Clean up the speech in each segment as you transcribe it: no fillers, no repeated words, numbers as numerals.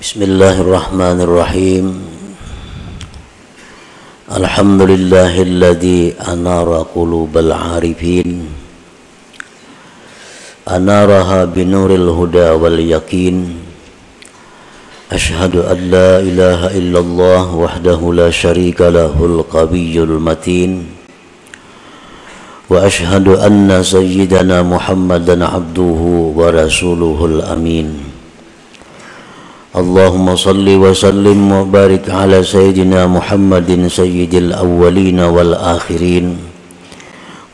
Bismillahirrahmanirrahim. Alhamdulillahilladzi anara qulubal arifin, anaraha binuril huda wal yakin. Ashhadu an la ilaha illallah wahdahu la syarika lahul qawiyyul matin. Wa ashhadu anna sayyidana Muhammadan abduhu wa rasuluhul amin. Allahumma salli wa sallim wa barik ala sayyidina Muhammadin sayyidil awwalin wal akhirin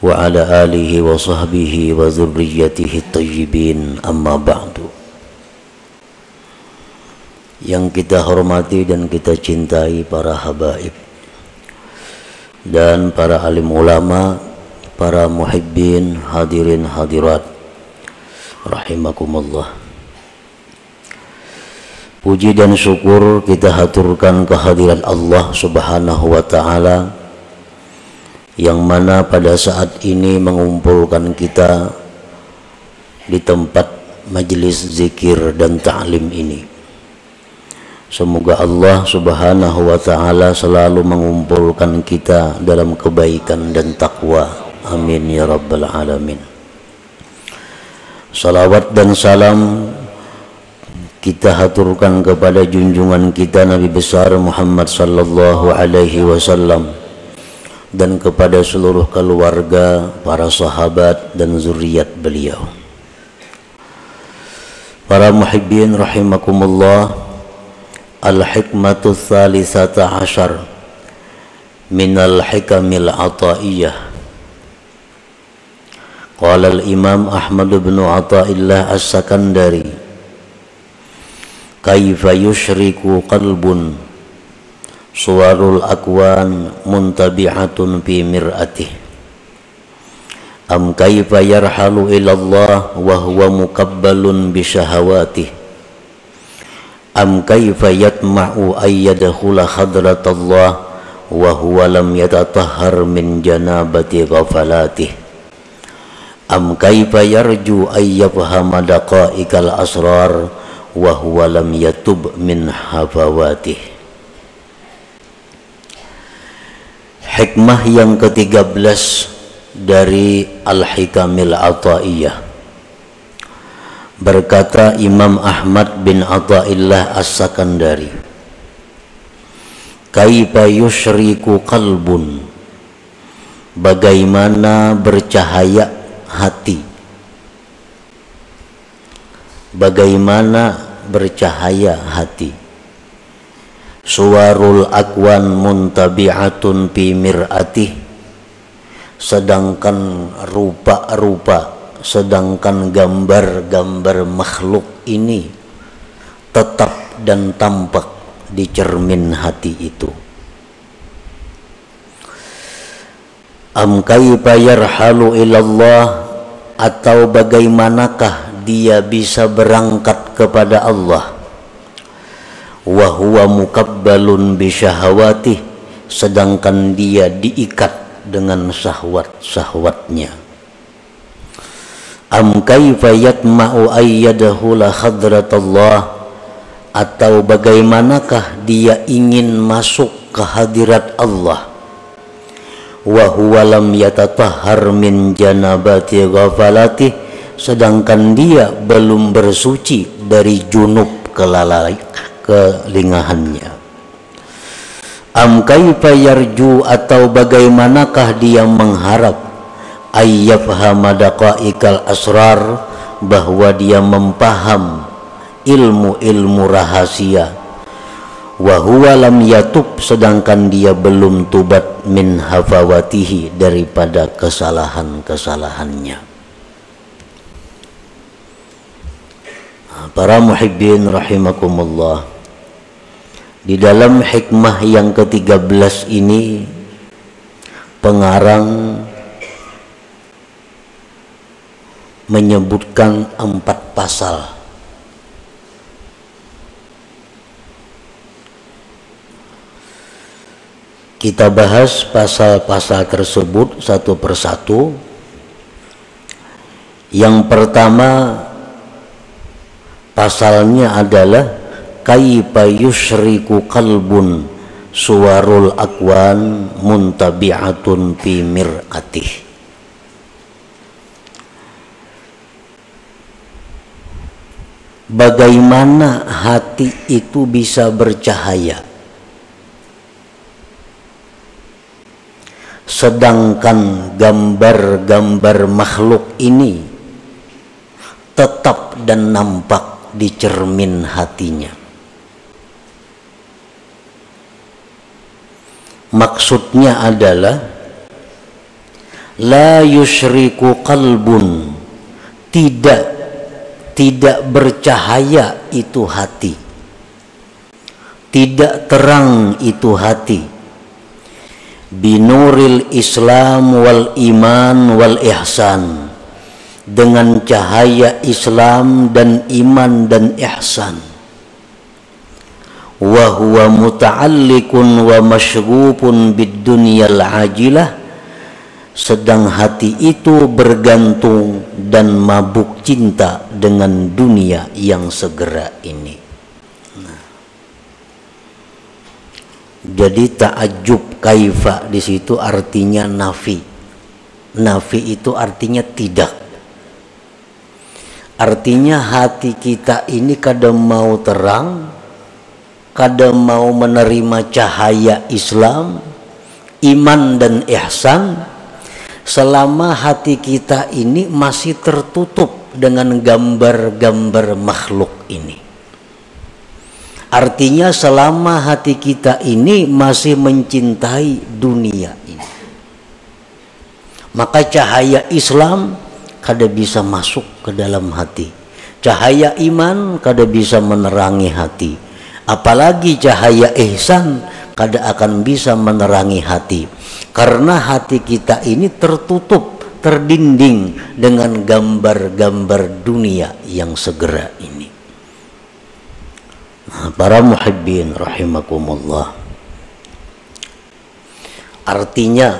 wa ala alihi wa sahbihi wa dzurriyyatihi thayyibin, amma ba'du. Yang kita hormati dan kita cintai para habaib dan para alim ulama, para muhibbin, hadirin hadirat rahimakumullah. Puji dan syukur kita haturkan kehadiran Allah Subhanahu wa ta'ala, yang mana pada saat ini mengumpulkan kita di tempat majelis zikir dan ta'lim ini. Semoga Allah Subhanahu wa ta'ala selalu mengumpulkan kita dalam kebaikan dan takwa. Amin ya rabbal alamin. Salawat dan salam kita haturkan kepada junjungan kita Nabi besar Muhammad sallallahu alaihi wasallam dan kepada seluruh keluarga, para sahabat dan zuriat beliau. Para muhibbin rahimakumullah, al-hikmatu tsalitsata asyar minal hikamil ataiyah. Qala al-imam Ahmad bin Athaillah as-Sakandari, kaifa yushriku qalbun suwarul akwan muntabi'atun fi mir'atih, am kaifa yarhalu ilallah wa huwa muqabbalun bi syahawatih, am kaifa yatma'u ayyadkhula hadratallah wa huwa lam yatatahhar min janabati ghafalatih, am kaifa yarju ayyafhama daqa'iqal asrar wa huwa lam yatub min hafawatih. Hikmah yang ke-13 dari Al-Hikamil Athaiyah. Berkata Imam Ahmad bin Athaillah as-Sakandari, kaifa yusyriku qalbun, bagaimana bercahaya hati, bagaimana bercahaya hati. Suwarul akwan muntabi'atun fi mir'atih, sedangkan rupa-rupa, sedangkan gambar-gambar makhluk ini tetap dan tampak di cermin hati itu. Am kaifa yarhalu ilallah, atau bagaimanakah dia bisa berangkat kepada Allah, wa huwa muqabbalun bi syahawatih, sedangkan dia diikat dengan syahwat-syahwatnya. Am kaifa yatma'u ayyadahula hadratallah, atau bagaimanakah dia ingin masuk ke hadirat Allah, wa huwa lam yatatahhar min janabati ghafalatih, sedangkan dia belum bersuci dari junub kelingahannya. Am kaifa yarju, atau bagaimanakah dia mengharap ayyafhama daqa'iqal asrar, bahwa dia mempaham ilmu-ilmu rahasia, wa huwa lam yatub, sedangkan dia belum tubat min hafawatihi, daripada kesalahan-kesalahannya. Para muhibbin rahimakumullah, di dalam hikmah yang ke-13 ini pengarang menyebutkan 4 pasal. Kita bahas pasal-pasal tersebut satu persatu. Yang pertama pasalnya adalah kaifa yusyriku qalbun suwarul akwan muntabi'atun fi mir'atih. Bagaimana hati itu bisa bercahaya sedangkan gambar-gambar makhluk ini tetap dan nampak di cermin hatinya. Maksudnya adalah la yusyriku qalbun, tidak bercahaya itu hati, tidak terang itu hati, binuril Islam wal iman wal ihsan, dengan cahaya Islam dan iman dan ihsan. Wa huwa muta'alliqun wa masyghufun bid dunyal ajilah, sedang hati itu bergantung dan mabuk cinta dengan dunia yang segera ini. Jadi ta'ajjub kaifa di situ artinya nafi. Nafi itu artinya tidak. Artinya hati kita ini kadang mau terang, kadang mau menerima cahaya Islam, iman dan ihsan, selama hati kita ini masih tertutup dengan gambar-gambar makhluk ini. Artinya selama hati kita ini masih mencintai dunia ini, maka cahaya Islam kada bisa masuk ke dalam hati, cahaya iman kada bisa menerangi hati, apalagi cahaya ihsan kada akan bisa menerangi hati, karena hati kita ini tertutup, terdinding dengan gambar-gambar dunia yang segera ini. Nah, para muhibbin rahimakumullah, artinya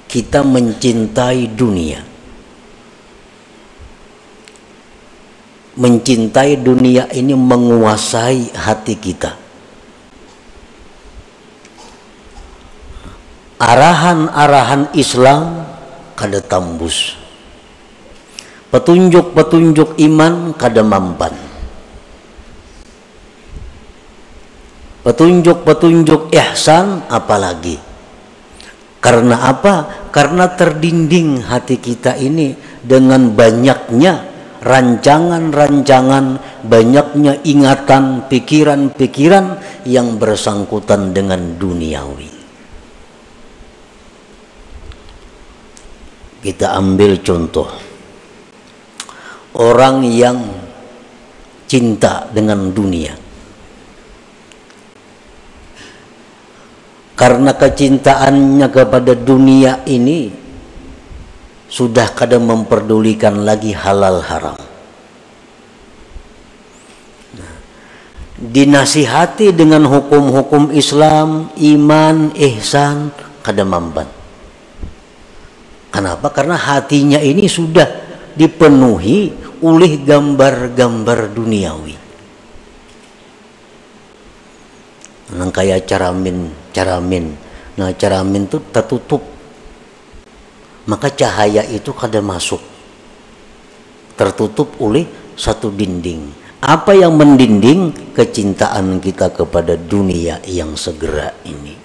kita mencintai dunia. Mencintai dunia ini menguasai hati kita. Arahan-arahan Islam kada tambus, petunjuk-petunjuk iman kada mampan, petunjuk-petunjuk ihsan apalagi. Karena apa? Karena terdinding hati kita ini dengan banyaknya rancangan-rancangan, banyaknya ingatan, pikiran-pikiran yang bersangkutan dengan duniawi. Kita ambil contoh orang yang cinta dengan dunia. Karena kecintaannya kepada dunia ini sudah kadang memperdulikan lagi halal haram. Dinasihati dengan hukum-hukum Islam, iman, ihsan, kada mampan. Kenapa? Karena hatinya ini sudah dipenuhi oleh gambar-gambar duniawi. Nang kayak caramin. Nah, caramin itu tertutup, maka cahaya itu kada masuk, tertutup oleh satu dinding. Apa yang mendinding? Kecintaan kita kepada dunia yang segera ini.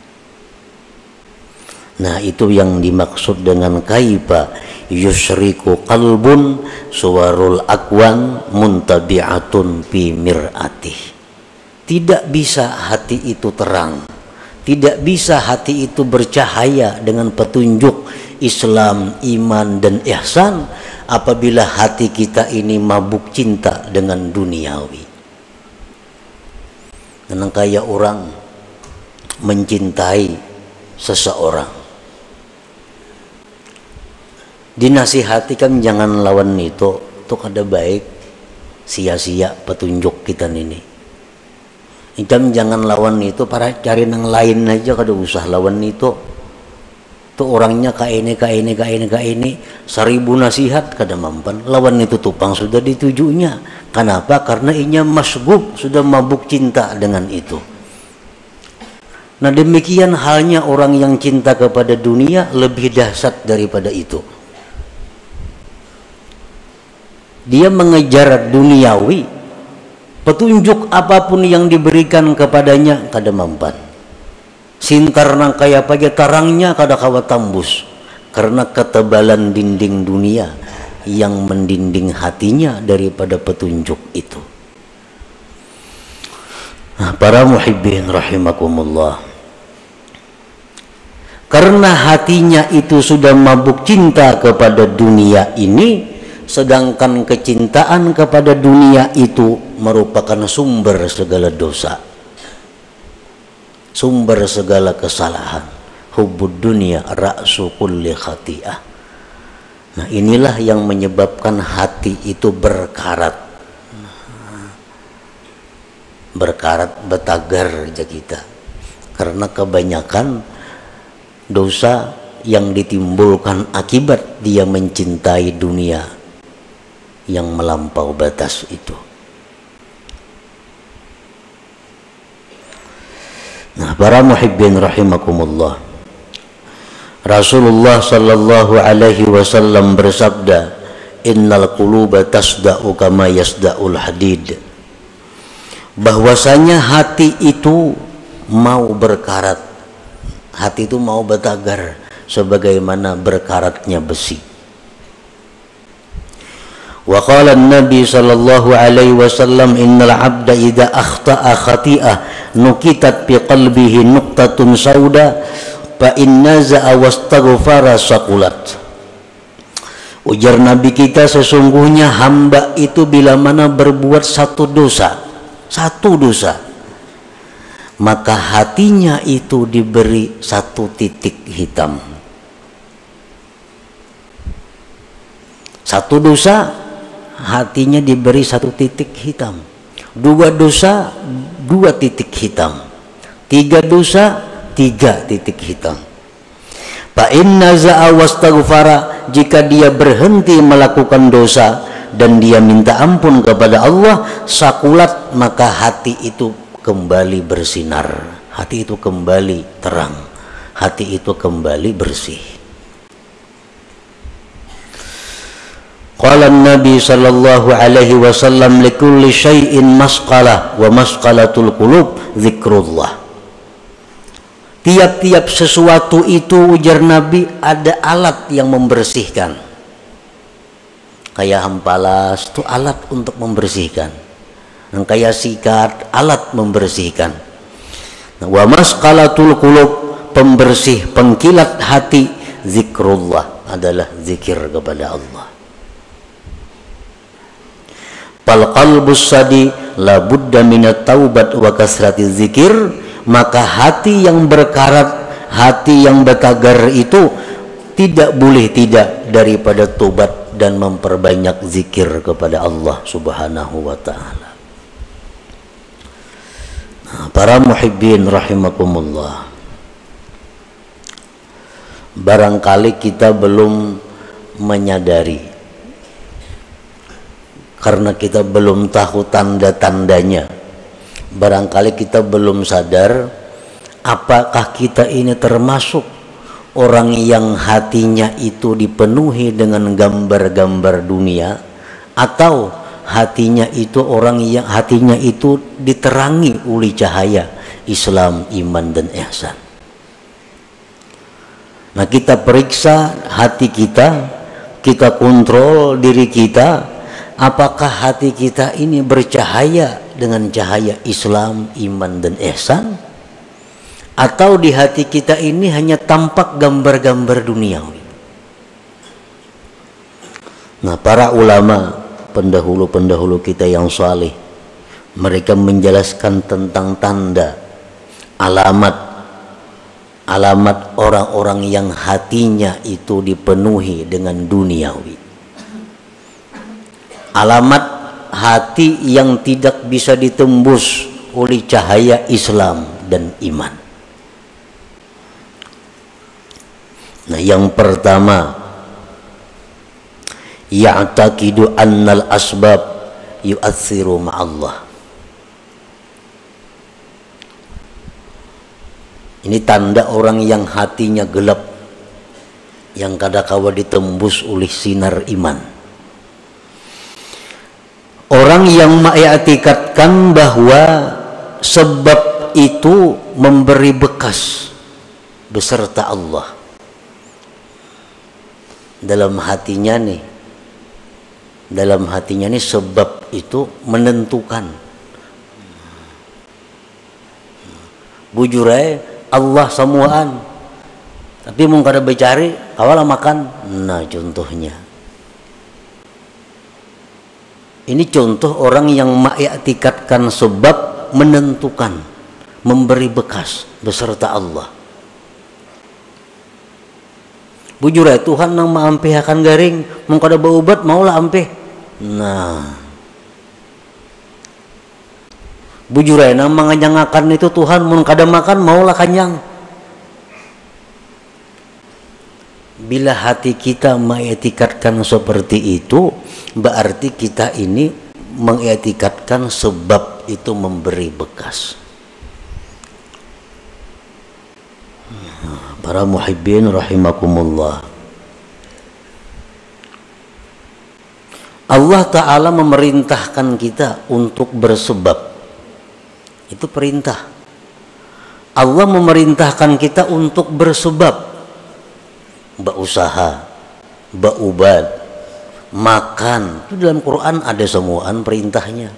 Nah, itu yang dimaksud dengan kaifa yusyriku qalbun suwarul akwan muntabi'atun fi mir'atih. Tidak bisa hati itu terang, tidak bisa hati itu bercahaya dengan petunjuk Islam, iman dan ihsan apabila hati kita ini mabuk cinta dengan duniawi. Dan kayak orang mencintai seseorang, dinasihatikan jangan lawan itu kada baik, sia-sia petunjuk kita ini. Jangan lawan itu, para cari nang lain aja, kada usah lawan itu. Tuh orangnya kaini 1000 nasihat kada mampan lawan itu tupang sudah ditujunya. Kenapa? Karena inya masgub, sudah mabuk cinta dengan itu. Nah demikian halnya orang yang cinta kepada dunia, lebih dahsyat daripada itu. Dia mengejar duniawi, petunjuk apapun yang diberikan kepadanya kada mampan. Sintar nang kaya pagi tarangnya kada kawa tambus, karena ketebalan dinding dunia yang mendinding hatinya daripada petunjuk itu. Nah, para muhibbin rahimakumullah, karena hatinya itu sudah mabuk cinta kepada dunia ini, sedangkan kecintaan kepada dunia itu merupakan sumber segala dosa, sumber segala kesalahan. Hubbud dunia ra'su kulli khati'ah. Nah inilah yang menyebabkan hati itu berkarat betagar aja kita, karena kebanyakan dosa yang ditimbulkan akibat dia mencintai dunia yang melampau batas itu. Nah, para muhibbin rahimakumullah, Rasulullah sallallahu alaihi wasallam bersabda, innal quluba tasda'u kama yasda'ul hadid. Bahwasanya hati itu mau berkarat, hati itu mau betagar sebagaimana berkaratnya besi. Wa qala an-nabi sallallahu alaihi wasallam, innal 'abda idza akhta'a khati'ah nukitat fi qalbihi nuqtatun sauda fa in naza'a wastaghfara saqulat. Ujar Nabi kita, sesungguhnya hamba itu bila mana berbuat satu dosa, maka hatinya itu diberi satu titik hitam. Satu dosa, hatinya diberi satu titik hitam. 2 dosa, 2 titik hitam. 3 dosa, 3 titik hitam. Fa inna za'a wastaghfara, jika dia berhenti melakukan dosa dan dia minta ampun kepada Allah, sakulat, maka hati itu kembali bersinar, hati itu kembali terang, hati itu kembali bersih. Qala Nabi sallallahu alaihi wasallam, likulli syai'in masqalah wa masqalatul qulub zikrullah. Tiap-tiap sesuatu itu, ujar Nabi, ada alat yang membersihkan. Kayak hampalas itu alat untuk membersihkan. Dan kayak sikat, alat membersihkan. Wa masqalatul qulub, pembersih pengkilat hati, zikrullah, adalah zikir kepada Allah. Fal qalbus sadi la budda minat taubat wa kasrati zikir, maka hati yang berkarat, hati yang betagar itu tidak boleh tidak daripada tobat dan memperbanyak zikir kepada Allah Subhanahu wa taala. Nah, para muhibbin rahimakumullah, barangkali kita belum menyadari, karena kita belum tahu tanda-tandanya. Barangkali kita belum sadar apakah kita ini termasuk orang yang hatinya itu dipenuhi dengan gambar-gambar dunia, atau hatinya itu orang yang hatinya itu diterangi oleh cahaya Islam, iman dan ihsan. Nah, kita periksa hati kita, kita kontrol diri kita, apakah hati kita ini bercahaya dengan cahaya Islam, iman dan ihsan, atau di hati kita ini hanya tampak gambar-gambar duniawi. Nah, para ulama pendahulu-pendahulu kita yang saleh, mereka menjelaskan tentang tanda, alamat orang-orang yang hatinya itu dipenuhi dengan duniawi. Alamat hati yang tidak bisa ditembus oleh cahaya Islam dan iman. Nah, Nah, yang pertama, ya'taqidu annal asbab yu'atsiru ma'allah. Ini tanda orang yang hatinya gelap, yang kadangkala ditembus oleh sinar iman. Orang yang mengiktikadkan bahwa sebab itu memberi bekas beserta Allah dalam hatinya nih. Dalam hatinya nih sebab itu menentukan. Bujur aja Allah semuaan, tapi mau kada becari awal makan. Nah, contohnya ini contoh orang yang mengiktikadkan sebab menentukan, memberi bekas beserta Allah. Bujur aja Tuhan nang maampih akan garing, mau kada baubat maulah ampih. Nah, bujur aja nang manganyangakan itu Tuhan, mun kada makan maulah kanyang. Bila hati kita mengiktikadkan seperti itu, berarti kita ini mengiktikadkan sebab itu memberi bekas. Para muhibbin rahimakumullah, Allah Ta'ala memerintahkan kita untuk bersebab. Itu perintah. Allah memerintahkan kita untuk bersebab, berusaha, berubad, makan. Itu dalam Quran ada semuaan perintahnya.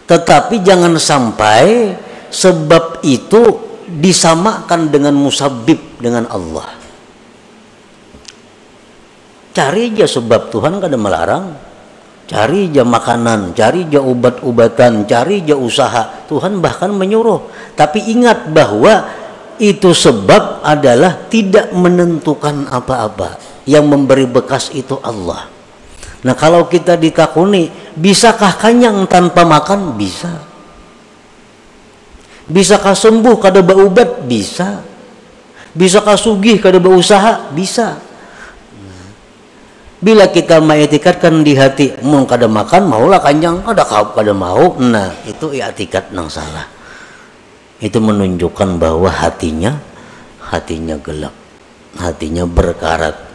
Tetapi jangan sampai sebab itu disamakan dengan musabbib, dengan Allah. Cari aja sebab, Tuhan kada melarang. Cari aja makanan, cari aja ubat-ubatan, cari aja usaha, Tuhan bahkan menyuruh. Tapi ingat bahwa itu sebab adalah tidak menentukan apa-apa. Yang memberi bekas itu Allah. Nah, kalau kita ditakuni, bisakah kanyang tanpa makan? Bisa. Bisakah sembuh kada berubat? Bisa. Bisakah sugih kada berusaha? Bisa. Bila kita mengiktikadkan di hati, mun kada makan maulah kanyang, kada mau. Nah, itu i'tikad nang salah. Itu menunjukkan bahwa hatinya gelap, hatinya berkarat.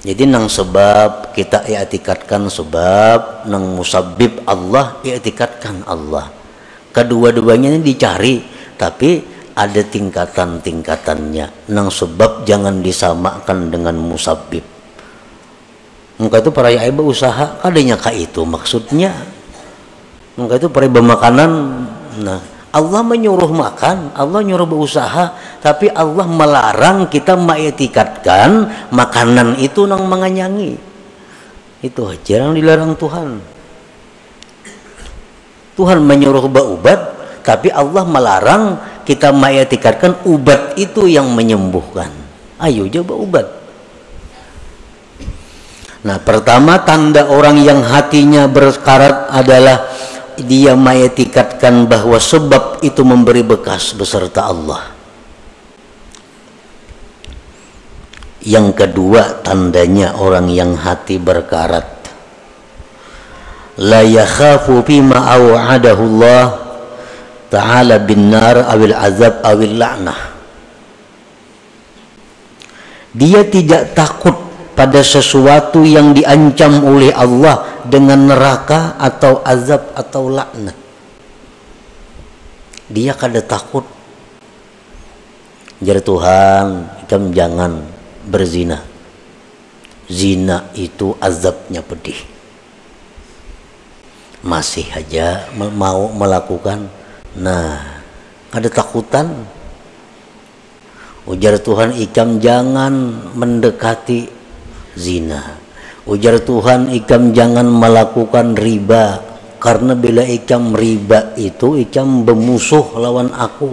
Jadi nang sebab kita i'tikadkan sebab, nang musabbib Allah i'tikadkan Allah. Kedua-duanya ini dicari, tapi ada tingkatan-tingkatannya. Nang sebab jangan disamakan dengan musabbib. Maka itu para ibu usaha kadanya ka itu maksudnya. Maka itu para makanan. Nah, Allah menyuruh makan, Allah nyuruh berusaha, tapi Allah melarang kita mengiktikadkan makanan itu nang menganyangi. Itu aja yang dilarang Tuhan. Tuhan menyuruh berubat, tapi Allah melarang kita mengiktikadkan ubat itu yang menyembuhkan. Ayo aja berubat. Nah, pertama tanda orang yang hatinya berkarat adalah dia mengiktikadkan bahwa sebab itu memberi bekas beserta Allah. Yang kedua tandanya orang yang hati berkarat, la yakhafu bima aw'adahu Allah ta'ala bin nar awil azab awil la'nah. Dia tidak takut pada sesuatu yang diancam oleh Allah dengan neraka atau azab atau laknat. Dia kada takut. Jar Tuhan, kamu jangan berzina. Zina itu azabnya pedih. Masih aja mau melakukan. Nah, kada takutan. Ujar Tuhan, ikam jangan mendekati zina. Ujar Tuhan, ikam jangan melakukan riba, karena bila ikam riba itu ikam bermusuh lawan aku.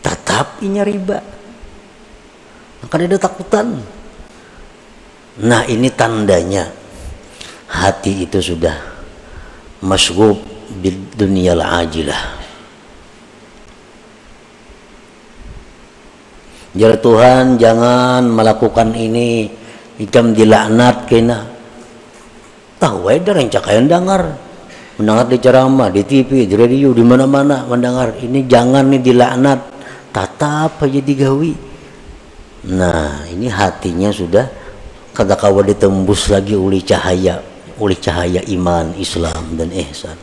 Tetap inya riba, maka ada takutan. Nah, ini tandanya hati itu sudah masghub bid dunyal ajilah. Jar Tuhan jangan melakukan ini, ikam dilaknat kena. Tahu wae dah rencakayan dengar. Mendengar di ceramah, di TV, di radio, di mana-mana mendengar ini jangan nih dilaknat. Tatap aja digawi. Nah, ini hatinya sudah kata kawa ditembus lagi oleh cahaya iman, Islam dan ihsan.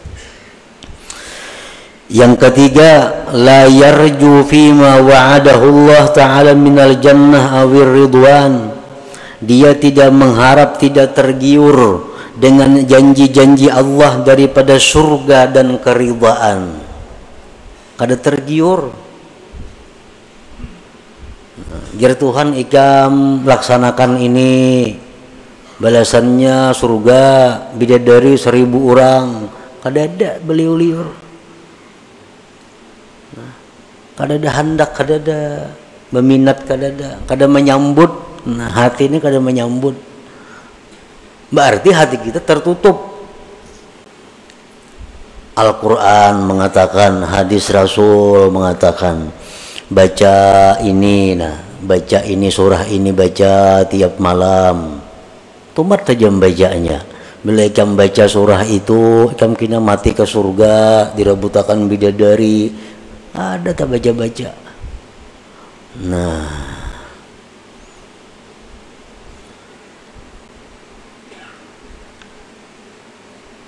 Yang ketiga, la yarju fima wa'adahu Allah Ta'ala minal jannah awir ridwan. Dia tidak mengharap, tidak tergiur dengan janji-janji Allah daripada surga dan keridhaan. Kada tergiur. Jar Tuhan ikam laksanakan ini, balasannya surga bidadari 1000 orang. Kada ada beliau liur. Kada ada hendak, kada ada berminat, kada menyambut. Nah, hati ini kada menyambut. Berarti hati kita tertutup. Al-Quran mengatakan, hadis Rasul mengatakan, baca ini, baca ini surah ini, baca tiap malam. Tumat saja bacanya. Bila ikam baca surah itu, ikam kena mati ke surga, direbutakan bidadari. Ada tak baca-baca. Nah,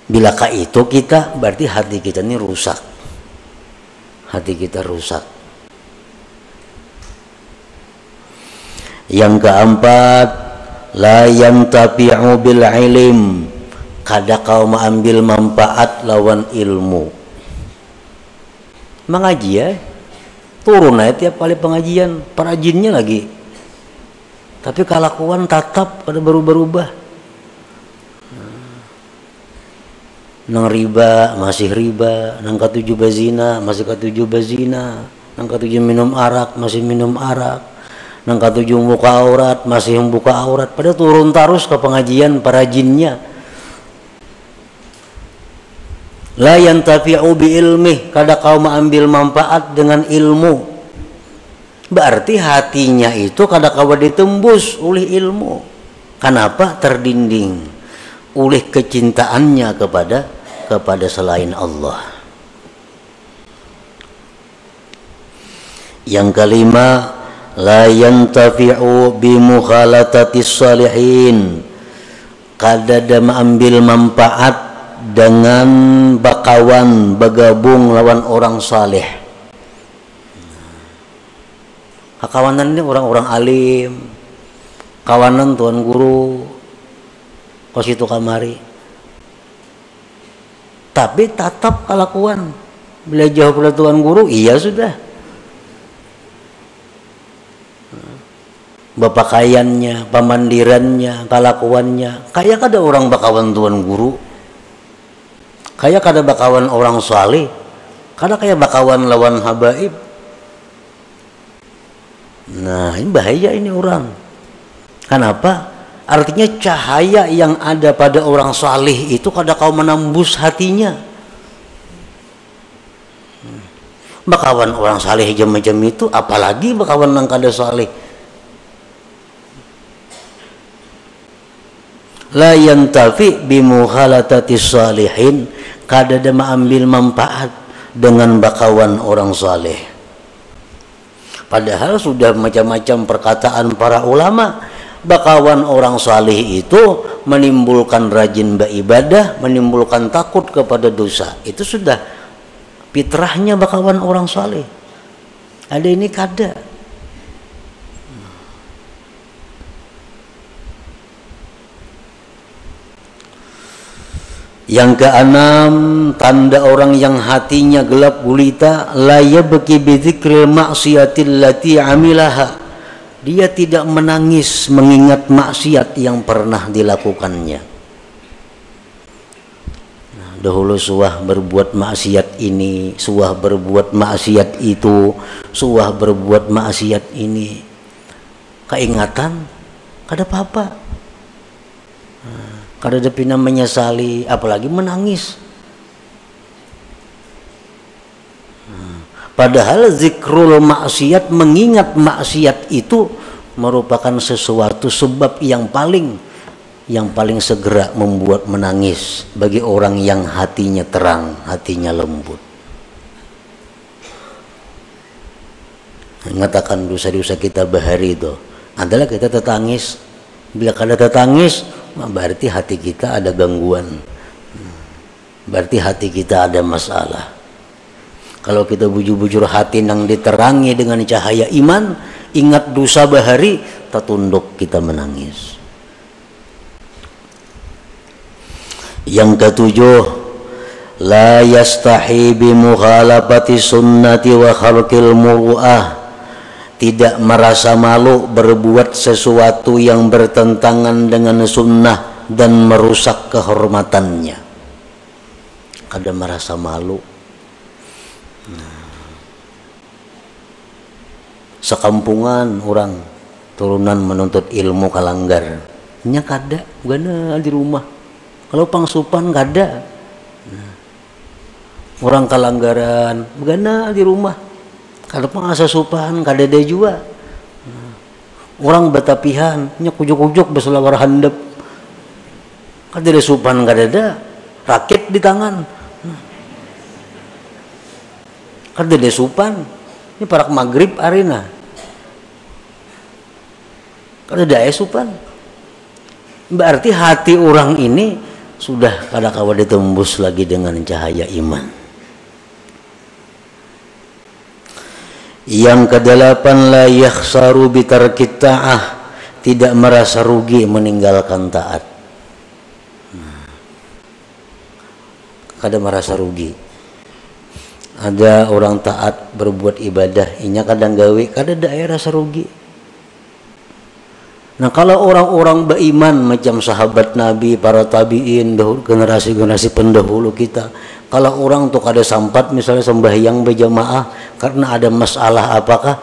bilakah itu kita, berarti hati kita ini rusak. Hati kita rusak. Yang keempat, la yantafi'u bil ilm. Kada kau mengambil manfaat lawan ilmu. Mengaji ya, turun aja tiap kali pengajian, perajinnya lagi. Tapi kelakuan tatap pada berubah-ubah. Nang riba masih riba, nang ketujuh bazina masih ketujuh bazina, nang ketujuh minum arak masih minum arak, nang ketujuh buka aurat masih membuka aurat. Pada turun terus ke pengajian perajinnya. La yantafi'u bi ilmih, kada kau mengambil manfaat dengan ilmu. Berarti hatinya itu kada kau ditembus oleh ilmu. Kenapa? Terdinding oleh kecintaannya kepada selain Allah. Yang kelima, la yantafi'u bi mukhalatatis salihin. Kada ada mengambil manfaat dengan bakawan, bergabung lawan orang saleh. Kawanan ini orang-orang alim, kawanan tuan guru, kos itu kamari. Tapi tatap kelakuan, bila jauh pada tuan guru, iya sudah. Bapakaiannya, pemandirannya, kelakuannya, kayak ada orang bakawan tuan guru. Kayak kada bakawan orang saleh, kada kayak bakawan lawan habaib. Nah, ini bahaya ini orang. Kenapa? Artinya cahaya yang ada pada orang saleh itu kada kau menembus hatinya. Bakawan orang saleh macam itu, apalagi bakawan yang kada saleh. La yantafi bi mukhalatatis salihin, kada ada mengambil manfaat dengan bakawan orang saleh. Padahal sudah macam-macam perkataan para ulama, bakawan orang saleh itu menimbulkan rajin beribadah, menimbulkan takut kepada dosa. Itu sudah fitrahnya bakawan orang saleh. Ada ini kada. Yang keenam, tanda orang yang hatinya gelap gulita, la yabki bi dzikril maksiatil lati amilaha. Dia tidak menangis mengingat maksiat yang pernah dilakukannya. Nah, dahulu suah berbuat maksiat ini, suah berbuat maksiat itu, suah berbuat maksiat ini. Keingatan, kada apa-apa. Kada ada pina menyesali, apalagi menangis. Padahal zikrul maksiat, mengingat maksiat itu merupakan sesuatu sebab yang paling segera membuat menangis bagi orang yang hatinya terang, hatinya lembut. Mengatakan dosa-dosa kita bahari itu adalah kita tertangis. Bila kada tertangis, berarti hati kita ada gangguan, berarti hati kita ada masalah. Kalau kita bujur-bujur hati nang diterangi dengan cahaya iman, ingat dosa bahari, tertunduk kita menangis. Yang ketujuh, la yastahi bi mukhalafati sunnati wa khalqil muru'ah. Tidak merasa malu berbuat sesuatu yang bertentangan dengan sunnah dan merusak kehormatannya. Kada merasa malu. Sekampungan orang turunan menuntut ilmu kalanggar, nya kada gana di rumah. Kalau pangsupan kada, orang kalanggaran gana di rumah. Kalau pangasupan kada ada juga. Orang batapihan nya kujuk-kujuk beselawar handap, kada ada supan, kada ada rakit di tangan, kada ada supan. Ini parak maghrib arena, kada ada supan. Berarti hati orang ini sudah kada kawa ditembus lagi dengan cahaya iman. Yang kedelapan, la yakhsaru bitarkit ta'ah. Tidak merasa rugi meninggalkan taat. Kada merasa rugi. Ada orang taat berbuat ibadah, inya kadang gawe, kada ada rasa rugi. Nah, kalau orang-orang beriman macam sahabat Nabi, para tabi'in, generasi-generasi pendahulu kita, kalau orang tuh kada sampat misalnya sembahyang berjamaah karena ada masalah apakah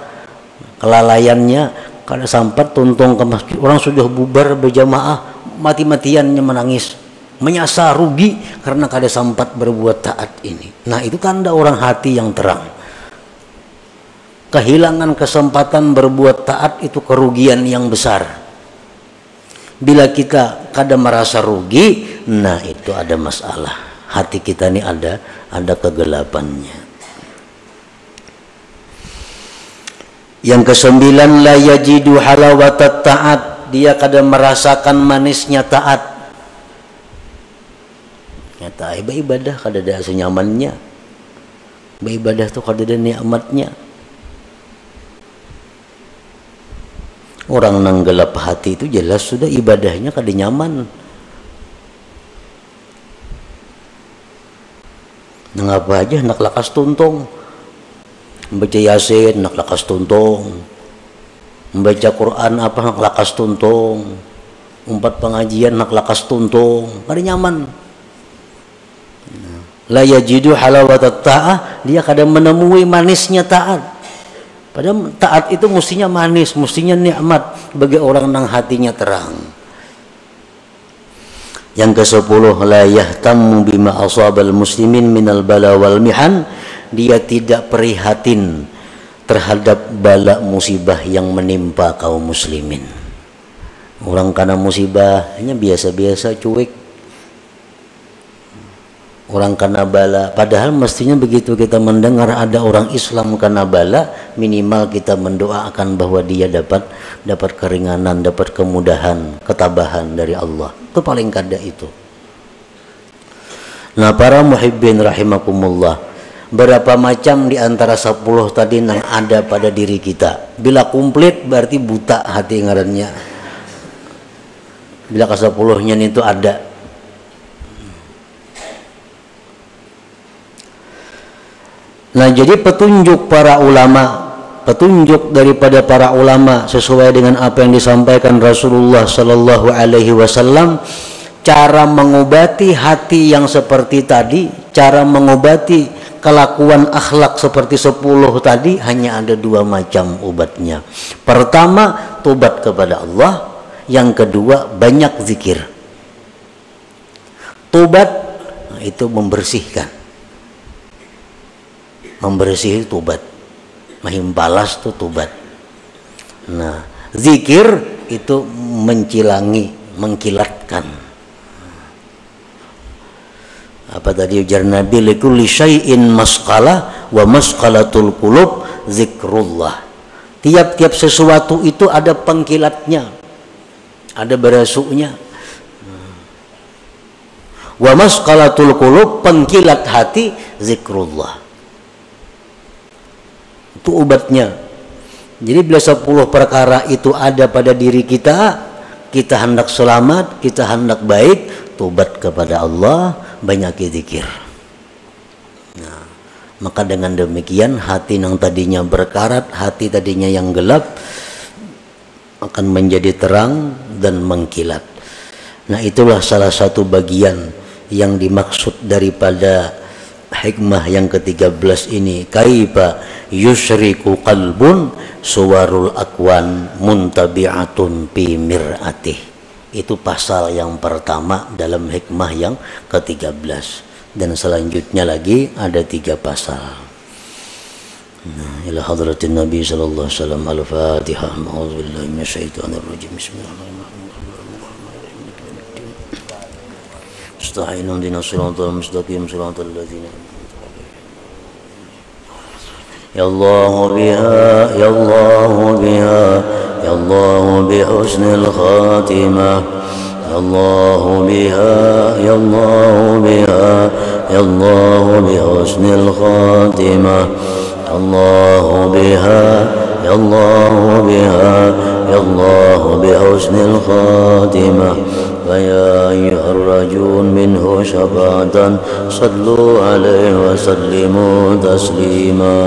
kelalaiannya, kada sampat tuntung ke masjid, orang sudah bubar berjamaah, mati-matiannya menangis, menyasar rugi karena kada sempat berbuat taat ini. Nah, itu tanda orang hati yang terang. Kehilangan kesempatan berbuat taat itu kerugian yang besar. Bila kita kada merasa rugi, nah itu ada masalah. Hati kita ini ada kegelapannya. Yang kesembilan, la yajidu halawatat taat. Dia kada merasakan manisnya taat. Nyata ibadah kada ada senyamannya. Ibadah tuh kada ada nikmatnya. Orang nang gelap hati itu jelas sudah ibadahnya kada nyaman. Nang apa aja nak lakas tuntung. Membaca Yasin nak lakas tuntung. Membaca Quran apa nak lakas tuntung. Umpat pengajian nak lakas tuntung. Kada nyaman. La yajidu halawatat ta'ah, dia kadang menemui manisnya taat. Padahal taat itu mestinya manis, mestinya nikmat bagi orang yang hatinya terang. Yang ke-10, la yahtammu bima asabal muslimin minal bala wal mihan. Dia tidak prihatin terhadap bala musibah yang menimpa kaum muslimin. Orang kena musibah hanya biasa-biasa, cuek. Orang kena bala, padahal mestinya begitu kita mendengar ada orang Islam kena bala, minimal kita mendoakan bahwa dia dapat keringanan, dapat kemudahan, ketabahan dari Allah. Itu paling kada itu. Nah, para muhibbin rahimakumullah, berapa macam di antara 10 tadi yang ada pada diri kita. Bila komplit berarti buta hati ngarannya. Bila ke-10-nya itu ada. Nah, jadi petunjuk para ulama, petunjuk daripada para ulama sesuai dengan apa yang disampaikan Rasulullah Sallallahu Alaihi Wasallam, cara mengobati hati yang seperti tadi, cara mengobati kelakuan akhlak seperti 10 tadi, hanya ada 2 macam obatnya. Pertama, tobat kepada Allah. Yang kedua, banyak zikir. Tobat itu membersihkan. membersih tobat, mahim balas tuh tobat. Nah, zikir itu mencilangi, mengkilatkan. Apa tadi ujar Nabi, likulli syai'in masqalah wa masqalatul qulub zikrullah. Tiap-tiap sesuatu itu ada pengkilatnya, ada berasuknya. Wa masqalatul qulub, pengkilat hati, zikrullah. Itu obatnya. Jadi bila 10 perkara itu ada pada diri kita, kita hendak selamat, kita hendak baik, tobat kepada Allah, banyak zikir. Nah, maka dengan demikian hati yang tadinya berkarat, hati tadinya yang gelap akan menjadi terang dan mengkilat. Nah, itulah salah satu bagian yang dimaksud daripada hikmah yang ke-13 ini. Kaifa yusyriku qalbun suwarul akwan muntabi'atun fi mir'atih. Itu pasal yang pertama dalam hikmah yang ke-13, dan selanjutnya lagi ada 3 pasal. Ila hadratin Nabi sallallahu alaihi wasallam. Al-Fatihah. A'udzubillahi minasyaitonir rajim. Bismillahirrahmanirrahim. Astaghfirullahaladzim. Dinas siratal mustaqim siratal ladzina ya Allah biha ya Allah biha ya Allah bihusnil khatimah ya Allah biha ya Allah biha ya Allah bihusnil khatimah ya Allah biha ya Allah biha ya Allah bihusnil khatimah. فيا أيها الرجون منه شفاعة صلوا عليه وسلموا تسليما.